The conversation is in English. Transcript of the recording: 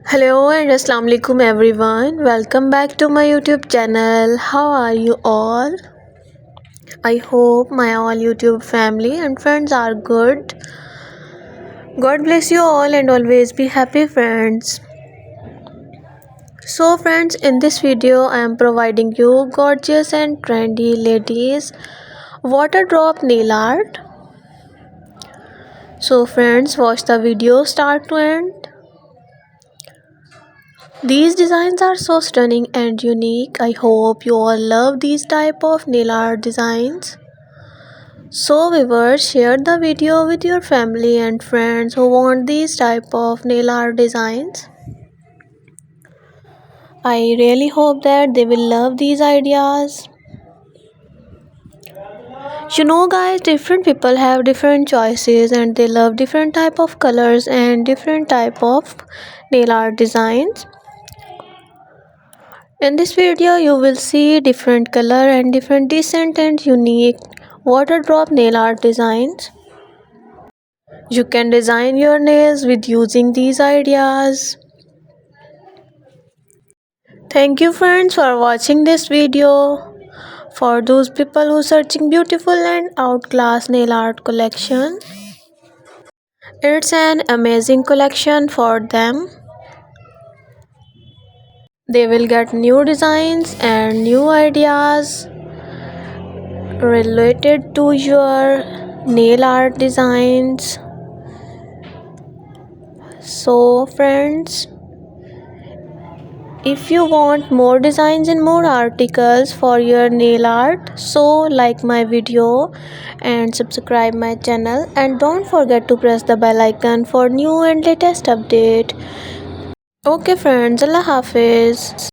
Hello and Assalamu alaikum everyone. Welcome back to my YouTube channel. How are you all? I hope my all YouTube family and friends are good. God bless you all and always be happy friends. So friends, in this video I am providing you gorgeous and trendy ladies water drop nail art. So friends, watch the video start to end. These designs are so stunning and unique. I hope you all love these type of nail art designs. So viewers, share the video with your family and friends who want these type of nail art designs. I really hope that they will love these ideas. You know guys, different people have different choices and they love different type of colors and different type of nail art designs. In this video, you will see different color and different decent and unique water drop nail art designs. You can design your nails with using these ideas. Thank you friends for watching this video. For those people who searching beautiful and outclass nail art collection, it's an amazing collection for them. They will get new designs and new ideas related to your nail art designs. So friends, if you want more designs and more articles for your nail art, so like my video and subscribe my channel, and don't forget to press the bell icon for new and latest update. Okay friends, Allah Hafiz.